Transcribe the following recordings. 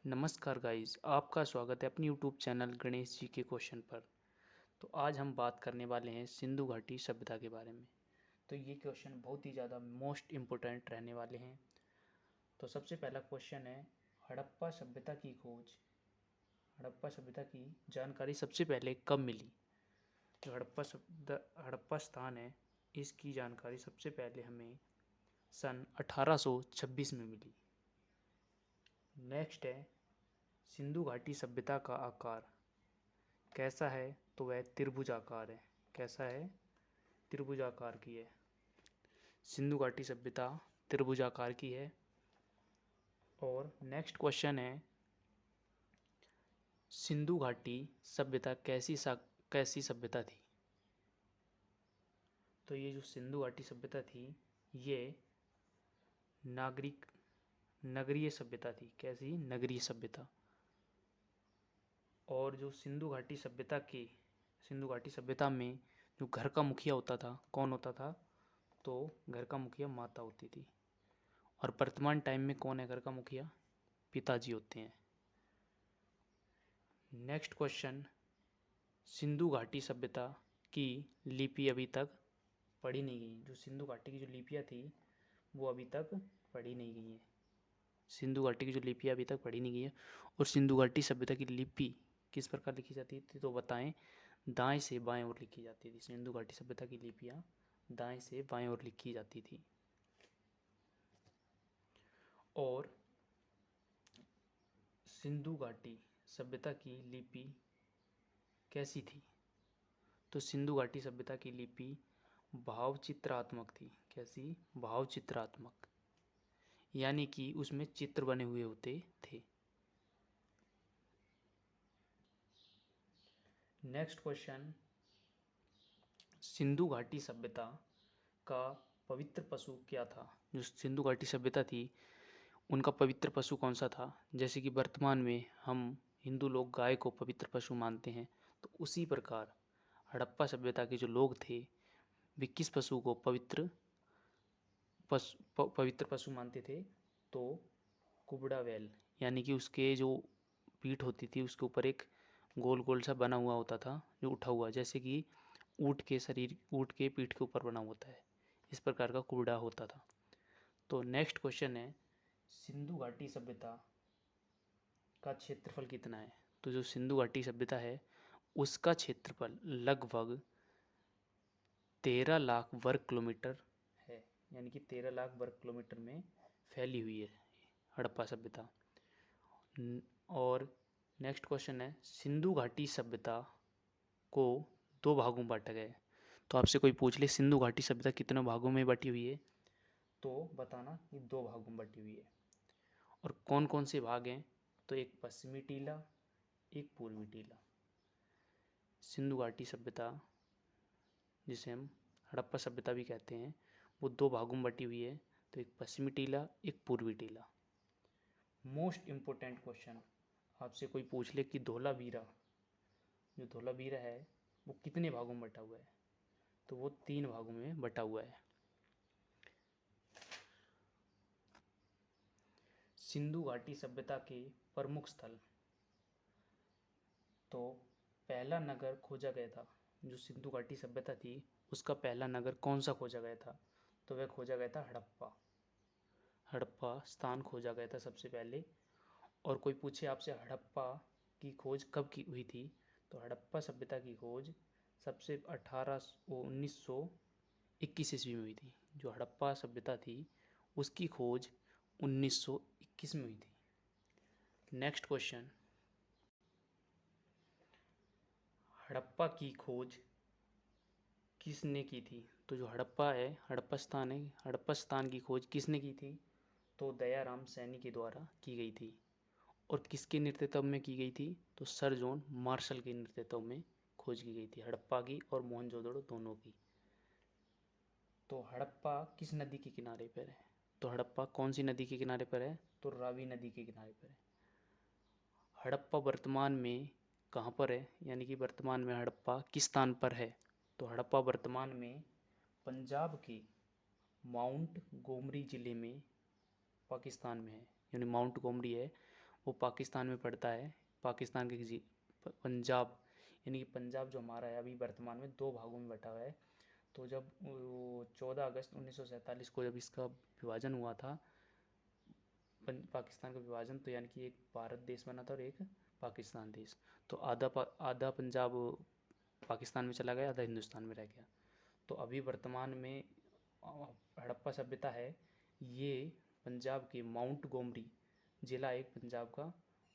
नमस्कार गाइस, आपका स्वागत है अपनी यूट्यूब चैनल गणेश जी के क्वेश्चन पर। तो आज हम बात करने वाले हैं सिंधु घाटी सभ्यता के बारे में। तो ये क्वेश्चन बहुत ही ज़्यादा मोस्ट इम्पोर्टेंट रहने वाले हैं। तो सबसे पहला क्वेश्चन है, हड़प्पा सभ्यता की खोज, हड़प्पा सभ्यता की जानकारी सबसे पहले कब मिली। जो हड़प्पा स्थान है, इसकी जानकारी सबसे पहले हमें सन 1826 में मिली। नेक्स्ट है, सिंधु घाटी सभ्यता का आकार कैसा है, तो वह त्रिभुजाकार है। कैसा है? त्रिभुजाकार की है। सिंधु घाटी सभ्यता त्रिभुजाकार की है। और नेक्स्ट क्वेश्चन है, सिंधु घाटी सभ्यता कैसी सभ्यता थी। तो ये जो सिंधु घाटी सभ्यता थी, ये नगरीय सभ्यता थी। कैसी? नगरीय सभ्यता। और जो सिंधु घाटी सभ्यता में जो घर का मुखिया होता था, कौन होता था? तो घर का मुखिया माता होती थी। और वर्तमान टाइम में कौन है घर का मुखिया? पिताजी होते हैं। नेक्स्ट क्वेश्चन, सिंधु घाटी सभ्यता की लिपि अभी तक पढ़ी नहीं गई। जो सिंधु घाटी की जो लिपियाँ थी, वो अभी तक पढ़ी नहीं गई हैं। सिंधु घाटी की जो लिपियाँ अभी तक पढ़ी नहीं गई है। और सिंधु घाटी सभ्यता की लिपि किस प्रकार लिखी जाती थी, तो बताएं। दाएं से बाएं ओर लिखी जाती थी। सिंधु घाटी सभ्यता की लिपियाँ दाएं से बाएं ओर लिखी जाती थी। और सिंधु घाटी सभ्यता की लिपि कैसी थी? तो सिंधु घाटी सभ्यता की लिपि भावचित्रात्मक थी। कैसी? भावचित्रात्मक, यानी कि उसमें चित्र बने हुए होते थे। नेक्स्ट क्वेश्चन, सिंधु घाटी सभ्यता का पवित्र पशु क्या था। जो सिंधु घाटी सभ्यता थी, उनका पवित्र पशु कौन सा था। जैसे कि वर्तमान में हम हिंदू लोग गाय को पवित्र पशु मानते हैं, तो उसी प्रकार हड़प्पा सभ्यता के जो लोग थे, वे किस पशु को पवित्र पशु मानते थे? तो कुबड़ा बैल, यानी कि उसके जो पीठ होती थी, उसके ऊपर एक गोल गोल सा बना हुआ होता था, जो उठा हुआ, जैसे कि ऊँट के पीठ के ऊपर बना होता है, इस प्रकार का कुबड़ा होता था। तो नेक्स्ट क्वेश्चन है, सिंधु घाटी सभ्यता का क्षेत्रफल कितना है। तो जो सिंधु घाटी सभ्यता है, उसका क्षेत्रफल लगभग 13 लाख वर्ग किलोमीटर है। यानी कि 13 लाख वर्ग किलोमीटर में फैली हुई है हड़प्पा सभ्यता। और नेक्स्ट क्वेश्चन है, सिंधु घाटी सभ्यता को 2 भागों में बांटा गया है। तो आपसे कोई पूछ ले सिंधु घाटी सभ्यता कितने भागों में बटी हुई है, तो बताना कि 2 भागों में बटी हुई है। और कौन कौन से भाग हैं? तो एक पश्चिमी टीला, एक पूर्वी टीला। सिंधु घाटी सभ्यता, जिसे हम हड़प्पा सभ्यता भी कहते हैं, वो 2 भागों में बटी हुई है। तो एक पश्चिमी टीला, एक पूर्वी टीला। मोस्ट इम्पोर्टेंट क्वेश्चन, आपसे कोई पूछ ले कि धोलावीरा, जो धोलावीरा है वो कितने भागों में बटा हुआ है, तो वो 3 भागों में बटा हुआ है। सिंधु घाटी सभ्यता के प्रमुख स्थल, तो पहला नगर खोजा गया था। जो सिंधु घाटी सभ्यता थी, उसका पहला नगर कौन सा खोजा गया था, तो वह खोजा गया था हड़प्पा। हड़प्पा स्थान खोजा गया था सबसे पहले। और कोई पूछे आपसे हड़प्पा की खोज कब की हुई थी, तो हड़प्पा सभ्यता की खोज सबसे 1921 ईस्वी में हुई थी। जो हड़प्पा सभ्यता थी, उसकी खोज 1921 में हुई थी। नेक्स्ट क्वेश्चन, हड़प्पा की खोज किसने की थी। तो जो हड़प्पा है, हड़प्पा स्थान है, हड़प्पा स्थान की खोज किसने की थी, तो दयाराम सैनी के द्वारा की गई थी। और किसके नेतृत्व में की गई थी, तो सर जॉन मार्शल के नेतृत्व में खोज की गई थी, हड़प्पा की और मोहनजोदड़ो दोनों की। तो हड़प्पा किस नदी के किनारे पर है, तो हड़प्पा कौन सी नदी के किनारे पर है, तो रावी नदी के किनारे पर है। हड़प्पा वर्तमान में कहाँ पर है, यानी कि वर्तमान में हड़प्पा किस स्थान पर है, तो हड़प्पा वर्तमान में पंजाब के माउंट गोमरी ज़िले में पाकिस्तान में है। यानी माउंट गोमरी है वो पाकिस्तान में पड़ता है। पाकिस्तान के पंजाब, यानी कि पंजाब जो हमारा है अभी वर्तमान में 2 भागों में बटा हुआ है। तो जब 14 अगस्त 1947 को जब इसका विभाजन हुआ था, पाकिस्तान का विभाजन, तो यानी कि एक भारत देश बना था और एक पाकिस्तान देश। तो आधा पंजाब पाकिस्तान में चला गया, आधा हिंदुस्तान में रह गया। तो अभी वर्तमान में हड़प्पा सभ्यता है, ये पंजाब के माउंट गोमरी ज़िला एक पंजाब का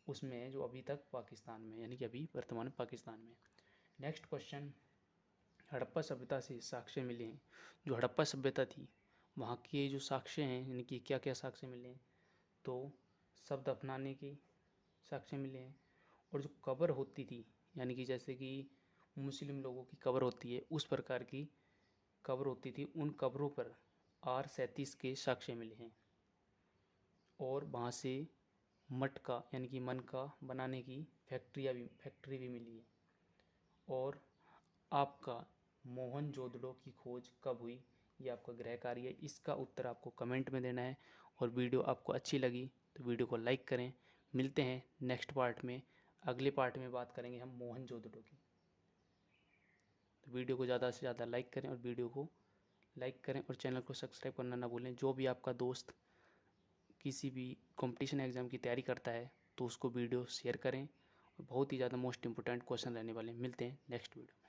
उसमें है, जो अभी तक पाकिस्तान में, यानी कि अभी वर्तमान में पाकिस्तान में। नेक्स्ट क्वेश्चन, हड़प्पा सभ्यता से साक्ष्य मिले हैं। जो हड़प्पा सभ्यता थी वहाँ के जो साक्ष्य हैं, यानी कि क्या क्या साक्ष्य मिले हैं, तो शब्द अपनाने के साक्ष्य मिले हैं। और जो कब्र होती थी, यानी कि जैसे कि मुस्लिम लोगों की कब्र होती है उस प्रकार की कब्र होती थी, उन कब्रों पर R37 के साक्ष्य मिले हैं। और वहाँ से मटका यानी कि मन का बनाने की फैक्ट्री भी मिली है। और आपका मोहनजोदड़ो की खोज कब हुई, ये आपका गृह कार्य है। इसका उत्तर आपको कमेंट में देना है। और वीडियो आपको अच्छी लगी तो वीडियो को लाइक करें। मिलते हैं नेक्स्ट पार्ट में। अगले पार्ट में बात करेंगे हम मोहनजोदड़ो की। तो वीडियो को ज़्यादा से ज़्यादा लाइक करें, और वीडियो को लाइक करें और चैनल को सब्सक्राइब करना ना भूलें। जो भी आपका दोस्त किसी भी कंपटीशन एग्ज़ाम की तैयारी करता है तो उसको वीडियो शेयर करें। और बहुत ही ज़्यादा मोस्ट इंपॉर्टेंट क्वेश्चन रहने वाले हैं। मिलते हैं नेक्स्ट वीडियो।